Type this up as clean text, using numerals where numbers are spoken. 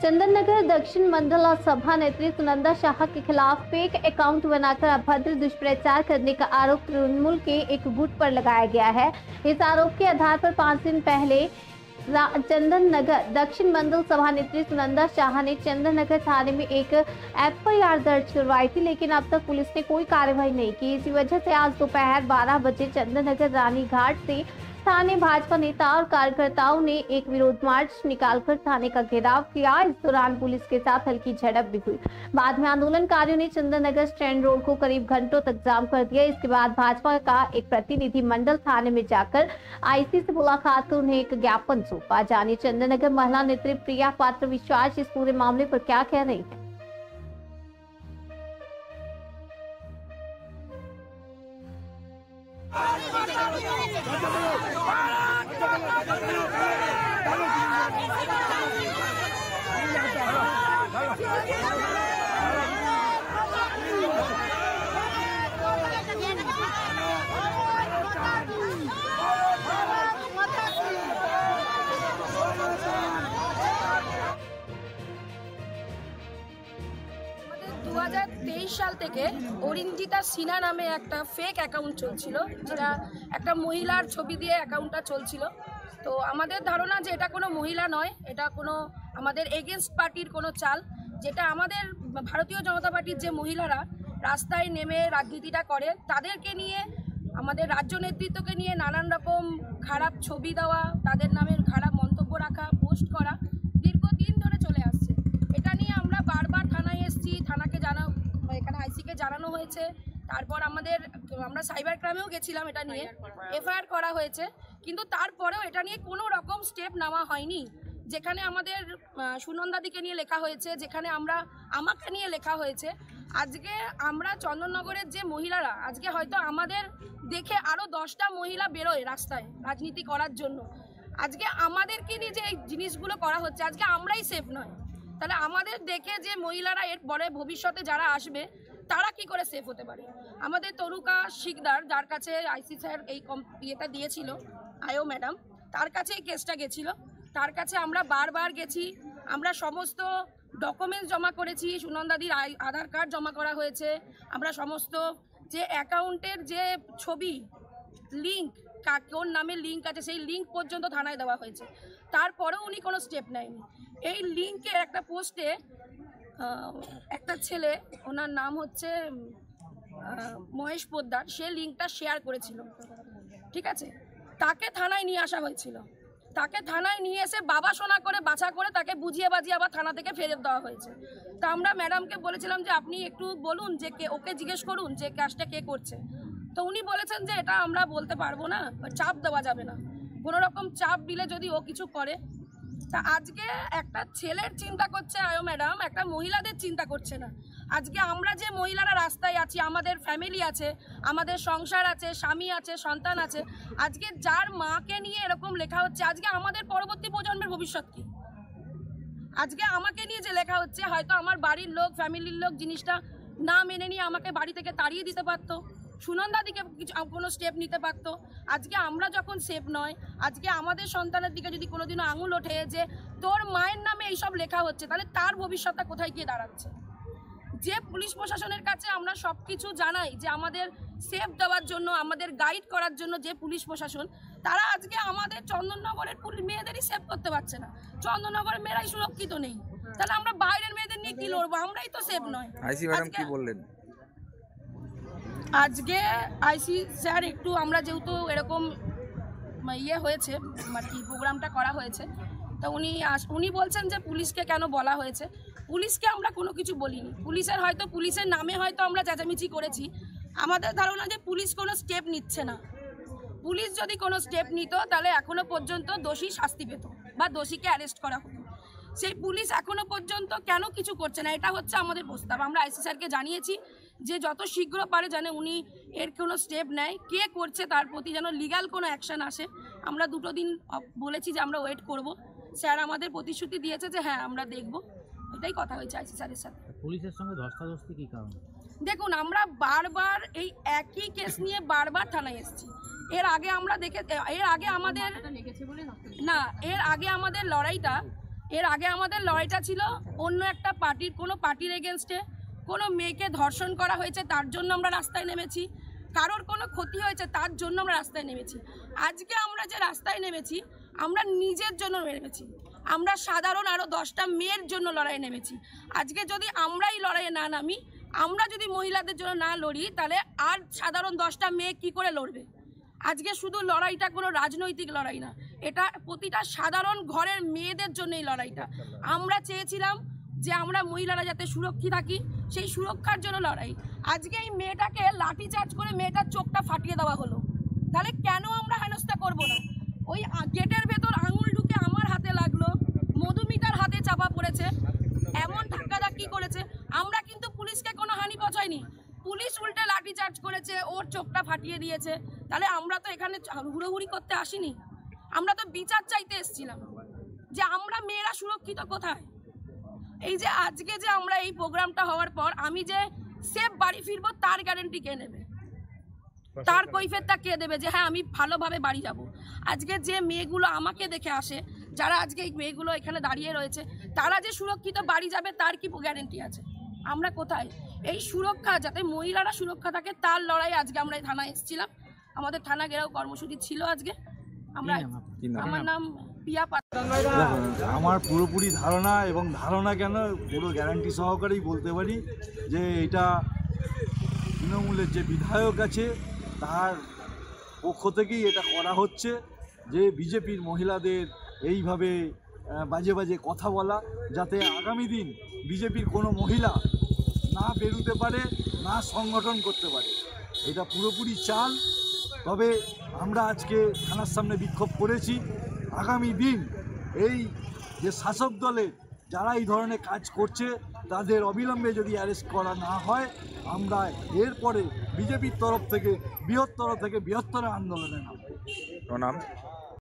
चंदननगर दक्षिण मंडल सभा नेत्री सुनंदा शाह के खिलाफ फेक अकाउंट बनाकर अभद्र दुष्प्रचार करने का आरोप तृणमूल के एक गुट पर लगाया गया है। इस आरोप के आधार पर 5 दिन पहले चंदननगर दक्षिण मंडल सभा नेत्री सुनंदा शाह ने चंदननगर थाने में एक एफआईआर दर्ज करवाई थी, लेकिन अब तक पुलिस ने कोई कार्रवाई नहीं की। इसी वजह से आज दोपहर 12 बजे चंदननगर रानी घाट से थाने भाजपा नेता और कार्यकर्ताओं ने एक विरोध मार्च निकालकर थाने का घेराव किया। इस दौरान पुलिस के साथ हल्की झड़प भी हुई। बाद में आंदोलनकारियों ने चंदननगर स्टैंड रोड को करीब घंटों तक जाम कर दिया। इसके बाद भाजपा का एक प्रतिनिधि मंडल थाने में जाकर आईसी से मुलाकात कर उन्हें एक ज्ञापन सौंपा। जानिए चंदननगर महिला नेत्री प्रिया पात्र विश्वास इस पूरे मामले पर क्या कह रही है। साल থেকে অরিন্দিতা সিনহা নামে একটা ফেক অ্যাকাউন্ট চলছিল, যেটা একটা মহিলার ছবি দিয়ে অ্যাকাউন্টটা চলছিল। তো আমাদের ধারণা যে এটা কোনো মহিলা নয়, এটা কোনো আমাদের এগেনস্ট পার্টির কোনো চাল, যেটা আমাদের ভারতীয় জনতা পার্টির যে মহিলারা রাস্তায় নেমে রাজনীতিটা করে তাদেরকে নিয়ে, আমাদের রাজ্য নেতৃত্বকে নিয়ে নানান রকম খারাপ ছবি দেওয়া, তাদের নামের খারাপ মন্তব্য রাখা, পোস্ট করা দীর্ঘদিন ধরে চলে আসছে। এটা নিয়ে আমরা বারবার থানায় এসেছি, থানাকে এখানে আইসিকে জানানো হয়েছে। তারপর আমরা সাইবার ক্রাইমেও গেছিলাম, এটা নিয়ে এফআইআর করা হয়েছে, কিন্তু তারপরেও এটা নিয়ে কোনো রকম স্টেপ নেওয়া হয়নি। যেখানে আমাদের সুনন্দাদিকে নিয়ে লেখা হয়েছে, যেখানে আমাকে নিয়ে লেখা হয়েছে। আজকে আমরা চন্দননগরের যে মহিলারা, আজকে হয়তো আমাদের দেখে আরও 10টা মহিলা বেরোয় রাস্তায় রাজনীতি করার জন্য। আজকে আমাদেরকে নিয়ে যে এই জিনিসগুলো করা হচ্ছে, আজকে আমরাই সেফ নয়, তাহলে আমাদের দেখে যে মহিলারা এর পরে ভবিষ্যতে যারা আসবে তারা কি করে সেফ হতে পারে। আমাদের তরুকা শিকদার, যার কাছে আইসি স্যার এই ইয়েটা দিয়েছিল, আয়ো ম্যাডাম, তার কাছে এই কেসটা গেছিল, তার কাছে আমরা বারবার গেছি, আমরা সমস্ত ডকুমেন্টস জমা করেছি, সুনন্দাদির আধার কার্ড জমা করা হয়েছে, আমরা সমস্ত যে অ্যাকাউন্টের যে ছবি লিঙ্ক, কোন নামে লিঙ্ক আছে সেই লিঙ্ক পর্যন্ত থানায় দেওয়া হয়েছে। তারপরেও উনি কোনো স্টেপ নেয়নি। এই লিঙ্কের একটা পোস্টে একটা ছেলে, ওনার নাম হচ্ছে মহেশ পোদ্দার, সে লিঙ্কটা শেয়ার করেছিল, ঠিক আছে। তাকে থানায় নিয়ে আসা হয়েছিল, তাকে থানায় নিয়ে এসে বাবা শোনা করে বাছা করে তাকে বুঝিয়ে বাজিয়ে আবার থানা থেকে ফেরত দেওয়া হয়েছে। তা আমরা ম্যাডামকে বলেছিলাম যে আপনি একটু বলুন, যে ওকে জিজ্ঞেস করুন যে কাজটা কে করছে। তো উনি বলেছেন যে এটা আমরা বলতে পারবো না, চাপ দেওয়া যাবে না, কোনো রকম চাপ দিলে যদি ও কিছু করে। তা আজকে একটা ছেলের চিন্তা করছে আয়ো ম্যাডাম, একটা মহিলাদের চিন্তা করছে না। আজকে আমরা যে মহিলারা রাস্তায় আছি, আমাদের ফ্যামিলি আছে, আমাদের সংসার আছে, স্বামী আছে, সন্তান আছে, আজকে যার মাকে নিয়ে এরকম লেখা হচ্ছে, আজকে আমাদের পরবর্তী প্রজন্মের ভবিষ্যৎ কি? আজকে আমাকে নিয়ে যে লেখা হচ্ছে, হয়তো আমার বাড়ির লোক, ফ্যামিলির লোক জিনিসটা না মেনে নিয়ে আমাকে বাড়ি থেকে তাড়িয়ে দিতে পারতো, সুনন্দাদিকে কোনো স্টেপ নিতে পারতো। আজকে আমরা যখন সেফ নয়, আজকে আমাদের সন্তানের দিকে যদি কোনোদিনও আঙুল ওঠে যে তোর মায়ের নামে এইসব লেখা হচ্ছে, তাহলে তার ভবিষ্যৎটা কোথায় গিয়ে দাঁড়াচ্ছে? যে পুলিশ প্রশাসনের কাছে আমরা সব কিছু জানাই যে আমাদের সেফ দেওয়ার জন্য, আমাদের গাইড করার জন্য যে পুলিশ প্রশাসন, তারা আজকে আমাদের চন্দননগরের মেয়েদেরই সেফ করতে পারছে না। চন্দননগরের মেয়েরাই সুরক্ষিত নেই, তাহলে আমরা বাইরের মেয়েদের নিয়ে কি লড়বো? আমরাই তো সেফ নয়। আইসি ম্যাডাম কি বললেন? আজকে আইসি স্যার একটু, আমরা যেহেতু এরকম ইয়ে হয়েছে, আর কি প্রোগ্রামটা করা হয়েছে, তো উনি বলছেন যে পুলিশকে কেন বলা হয়েছে। পুলিশকে আমরা কোনো কিছু বলিনি, পুলিশের নামে হয়তো আমরা চেঁচামেচি করেছি। আমাদের ধারণা যে পুলিশ কোনো স্টেপ নিচ্ছে না। পুলিশ যদি কোনো স্টেপ নিত তাহলে এখনো পর্যন্ত দোষী শাস্তি পেত বা দোষীকে অ্যারেস্ট করা হতো। সেই পুলিশ এখনো পর্যন্ত কেন কিছু করছে না, এটা হচ্ছে আমাদের প্রস্তাব। আমরা আইসি স্যারকে জানিয়েছি যে যত শীঘ্র পারে যেন উনি এর কোনো স্টেপ নেয়, কে করছে তার প্রতি যেন লিগ্যাল কোনো অ্যাকশন আসে। আমরা 2 দিন বলেছি যে আমরা ওয়েট করব। স্যার আমাদের প্রতিশ্রুতি দিয়েছে যে হ্যাঁ আমরা দেখব, এটাই কথা হয়েছে আইসি স্যারের সাথে। পুলিশের সঙ্গে ধস্তাধস্তি কি কারণ? দেখুন, আমরা বারবার এই একই কেস নিয়ে বারবার থানায় এসেছি। এর আগে আমাদের লড়াইটা এর আগে আমাদের লড়াইটা ছিল অন্য একটা পার্টির, কোনো পার্টির এগেনস্টে। কোনো মেয়েকে ধর্ষণ করা হয়েছে তার জন্য আমরা রাস্তায় নেমেছি, কারোর কোনো ক্ষতি হয়েছে তার জন্য আমরা রাস্তায় নেমেছি। আজকে আমরা যে রাস্তায় নেমেছি আমরা নিজের জন্য নেমেছি, আমরা সাধারণ আরও 10টা মেয়ের জন্য লড়াই নেমেছি। আজকে যদি আমরাই লড়াইয়ে না নামি, আমরা যদি মহিলাদের জন্য না লড়ি, তাহলে আর সাধারণ 10টা মেয়ে কি করে লড়বে? আজকে শুধু লড়াইটা কোনো রাজনৈতিক লড়াই না, এটা প্রতিটা সাধারণ ঘরের মেয়েদের জন্য এই লড়াইটা। আমরা চেয়েছিলাম যে আমরা মহিলারা যাতে সুরক্ষিত থাকি, সেই সুরক্ষার জন্য লড়াই। আজকে এই মেয়েটাকে লাঠিচার্জ করে মেয়েটার চোখটা ফাটিয়ে দেওয়া হলো, তাহলে কেন আমরা হেনস্থা করব না? ওই গেটের ভেতর আঙুল ঢুকে আমার হাতে লাগলো, মধুমিতার হাতে চাপা পড়েছে, এমন ধাক্কাধাক্কি করেছে। আমরা কিন্তু পুলিশকে কোনো হানি পৌঁছায়নি, পুলিশ উল্টে লাঠিচার্জ করেছে, ওর চোখটা ফাটিয়ে দিয়েছে। তাহলে আমরা তো এখানে হুড়োহুড়ি করতে আসিনি, আমরা তো বিচার চাইতে এসেছিলাম যে আমরা মেয়েরা সুরক্ষিত কোথায়। এই যে আজকে যে আমরা এই প্রোগ্রামটা হওয়ার পর আমি যে সেফ বাড়ি ফিরবো তার গ্যারেন্টি কে নেবে? তার কৈফিয়তটা কে দেবে যে হ্যাঁ আমি ভালোভাবে বাড়ি যাব? আজকে যে মেয়েগুলো আমাকে দেখে আসে, যারা আজকে এই মেয়েগুলো এখানে দাঁড়িয়ে রয়েছে, তারা যে সুরক্ষিত বাড়ি যাবে তার কি গ্যারেন্টি আছে? আমরা কোথায়? এই সুরক্ষা, যাতে মহিলারা সুরক্ষা থাকে তার লড়াই আজকে আমরা এই থানায় এসেছিলাম। আমাদের থানা ঘেরাও কর্মসূচি ছিল আজকে। আমরা, আমার নাম পিয়া পাত্র। আমার পুরোপুরি ধারণা, এবং ধারণা কেন পুরো গ্যারান্টি সহকারেই বলতে পারি যে এটা তৃণমূলের যে বিধায়ক আছে তার পক্ষ থেকেই এটা করা হচ্ছে, যে বিজেপির মহিলাদের এইভাবে বাজে বাজে কথা বলা, যাতে আগামী দিন বিজেপির কোনো মহিলা না বেরোতে পারে, না সংগঠন করতে পারে। এটা পুরোপুরি চাল। তবে আমরা আজকে থানার সামনে বিক্ষোভ করেছি, আগামী দিন এই যে শাসক দলের যারা এই ধরনের কাজ করছে তাদের অবিলম্বে যদি অ্যারেস্ট করা না হয়, আমরা এরপরে বিজেপির তরফ থেকে বৃহত্তর আন্দোলনে নামব। নাম